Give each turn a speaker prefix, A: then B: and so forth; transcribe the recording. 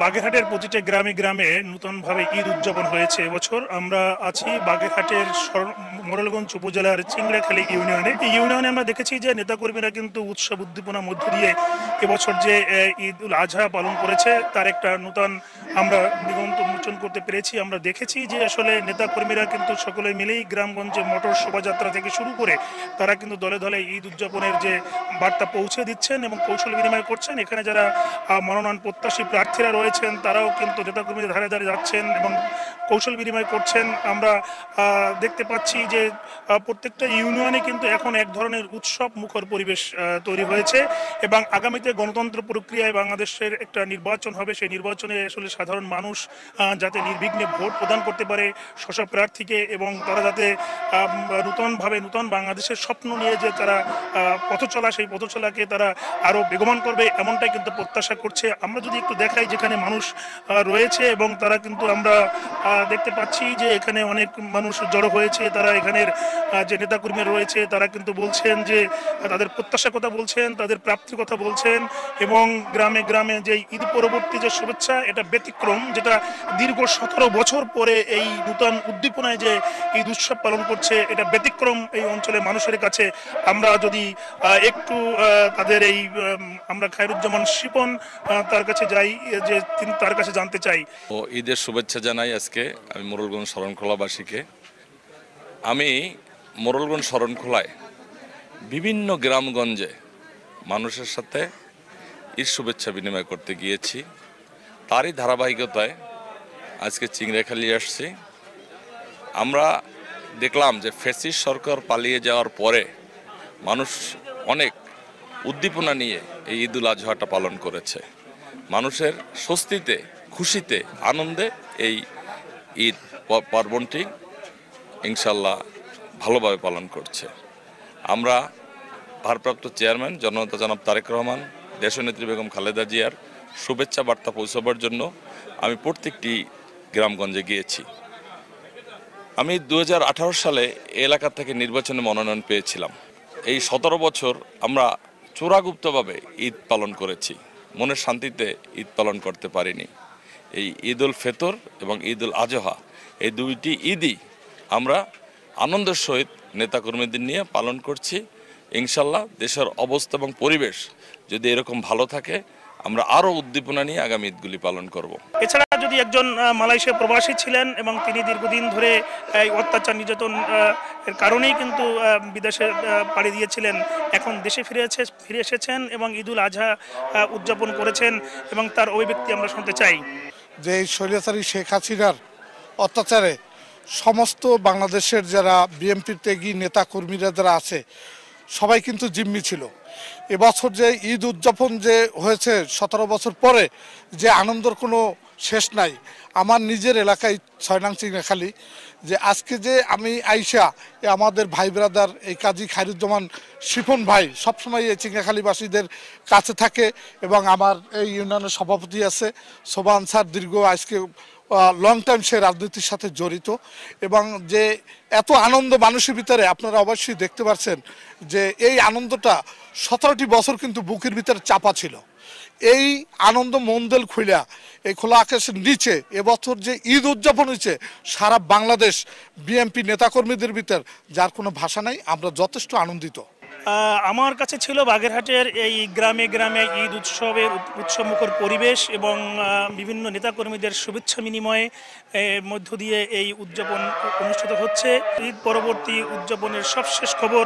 A: বাগেরহাটের প্রতিটা গ্রামে গ্রামে নূতনভাবে ঈদ উদযাপন হয়েছে এবছর। আমরা আছি বাগেরহাটের মোরেলগঞ্জ উপজেলার চিংড়াখালী ইউনিয়নে। এই ইউনিয়নে আমরা দেখেছি যে নেতাকর্মীরা কিন্তু উৎসব উদ্দীপনার মধ্য দিয়ে এবছর যে ঈদ উল আজহা পালন করেছে তার একটা নূতন আমরা দিগন্ত উন্মোচন করতে পেরেছি। আমরা দেখেছি যে আসলে নেতাকর্মীরা কিন্তু সকলে মিলেই গ্রামগঞ্জে মোটর শোভাযাত্রা থেকে শুরু করে তারা কিন্তু দলে দলে ঈদ উদযাপনের যে বার্তা পৌঁছে দিচ্ছেন এবং কৌশল বিনিময় করছেন। এখানে যারা মনোনয়ন প্রত্যাশী প্রার্থীরা রয়েছেন তারাও কিন্তু নেতাকর্মীদের ধারে ধারে যাচ্ছেন এবং কৌশল বিনিময় করছেন। আমরা দেখতে পাচ্ছি যে প্রত্যেকটা ইউনিয়নে কিন্তু এখন এক ধরনের উৎসব মুখর পরিবেশ তৈরি হয়েছে এবং আগামীতে গণতন্ত্র প্রক্রিয়ায় বাংলাদেশের একটা নির্বাচন হবে। সেই নির্বাচনে আসলে সাধারণ মানুষ যাতে নির্বিঘ্নে ভোট প্রদান করতে পারে স্ব প্রার্থীকে এবং তারা যাতে নূতনভাবে নূতন বাংলাদেশের স্বপ্ন নিয়ে যে তারা পথ চলা সেই পথ চলাকে তারা আরও বেগবান করবে এমনটাই কিন্তু প্রত্যাশা করছে। আমরা যদি একটু দেখাই যেখানে মানুষ রয়েছে এবং তারা কিন্তু আমরা দেখতে পাচ্ছি যে এখানে অনেক মানুষ জড়ো হয়েছে। তারা এখানের যে নেতাকর্মী রয়েছে তারা কিন্তু বলছেন যে তাদের প্রত্যাশার কথা বলছেন, তাদের প্রাপ্তির কথা বলছেন এবং গ্রামে গ্রামে যে ঈদ পরবর্তী যে শুভেচ্ছা এটা ব্যতিক্রম, যেটা দীর্ঘ 17 বছর পরে এই নূতন উদ্দীপনায় যে ঈদ উৎসব পালন করছে এটা ব্যতিক্রম এই অঞ্চলের মানুষের কাছে। আমরা যদি একটু তাদের এই আমরা খায়রুজ্জামান শিপন তার কাছে যাই যে তিনি তার কাছে জানতে চাই।
B: ও ঈদের শুভেচ্ছা জানাই আজকে আমি মোরেলগঞ্জ শরণখোলাবাসীকে। আমি মোরেলগঞ্জ শরণখোলায় বিভিন্ন গ্রামগঞ্জে মানুষের সাথে ঈদ শুভেচ্ছা বিনিময় করতে গিয়েছি। তারই ধারাবাহিকতায় আজকে চিংড়াখালী আসছি। আমরা দেখলাম যে ফ্যাসিস্ট সরকার পালিয়ে যাওয়ার পরে মানুষ অনেক উদ্দীপনা নিয়ে এই ঈদ উল আজহাটা পালন করেছে। মানুষের স্বস্তিতে, খুশিতে, আনন্দে এই ঈদ পার্বণটি ইনশাল্লাহ ভালোভাবে পালন করছে। আমরা ভারপ্রাপ্ত চেয়ারম্যান জননেতা জনাব তারেক রহমান, দেশনেত্রী বেগম খালেদা জিয়ার শুভেচ্ছা বার্তা পৌঁছাবার জন্য আমি প্রত্যেকটি গ্রামগঞ্জে গিয়েছি। আমি 2018 সালে এলাকা থেকে নির্বাচনে মনোনয়ন পেয়েছিলাম। এই 17 বছর আমরা চোরাগুপ্তভাবে ঈদ পালন করেছি, মনের শান্তিতে ঈদ পালন করতে পারিনি। এই ঈদ উল ফিতর এবং ঈদ উল আজহা এই দুইটি ঈদই আমরা আনন্দের সহিত নেতাকর্মীদের নিয়ে পালন করছি। ইনশাল্লাহ দেশের অবস্থা এবং পরিবেশ যদি এরকম ভালো থাকে আমরা আরও উদ্দীপনা নিয়ে আগামী ঈদগুলি পালন করব।
A: এছাড়া যদি একজন মালয়েশিয়া প্রবাসী ছিলেন এবং তিনি দীর্ঘদিন ধরে এই অত্যাচার নির্যাতন এর কারণেই কিন্তু বিদেশে পাড়ি দিয়েছিলেন, এখন দেশে ফিরে এসেছেন এবং ঈদ উল আজহা উদযাপন করেছেন এবং তার অভিব্যক্তি আমরা শুনতে চাই।
C: যে এই স্বৈরাচারী শেখ হাসিনার অত্যাচারে সমস্ত বাংলাদেশের যারা বিএনপির ত্যাগী নেতা কর্মীরা যারা আছে সবাই কিন্তু জিম্মি ছিল। এবছর যে ঈদ উদযাপন যে হয়েছে 17 বছর পরে, যে আনন্দের কোনো শেষ নাই। আমার নিজের এলাকায় 6 নং চিংড়াখালী, যে আজকে যে আমি আইসা আমাদের ভাই ব্রাদার এই কাজী খায়রুজ্জামান শিপন ভাই সবসময় এই চিংড়াখালীবাসীদের কাছে থাকে এবং আমার এই ইউনিয়নের সভাপতি আছে সোবান স্যার, দীর্ঘ আজকে লং টাইম সে রাজনীতির সাথে জড়িত এবং যে এত আনন্দ মানুষের ভিতরে আপনারা অবশ্যই দেখতে পাচ্ছেন যে এই আনন্দটা 17টি বছর কিন্তু বুকের ভিতরে চাপা ছিল। এই আনন্দ মন্দেল খুইলা এই খোলা আকাশের নিচে এবছর যে ঈদ উদযাপন হয়েছে সারা বাংলাদেশ বিএনপি নেতাকর্মীদের ভিতর যার কোনো ভাষা নাই, আমরা যথেষ্ট আনন্দিত।
A: আমার কাছে ছিল বাগেরহাটের এই গ্রামে গ্রামে ঈদ উৎসবের উৎসবমুখর পরিবেশ এবং বিভিন্ন নেতাকর্মীদের শুভেচ্ছা বিনিময়ে মধ্য দিয়ে এই উদযাপন অনুষ্ঠিত হচ্ছে। ঈদ পরবর্তী উদযাপনের সবশেষ খবর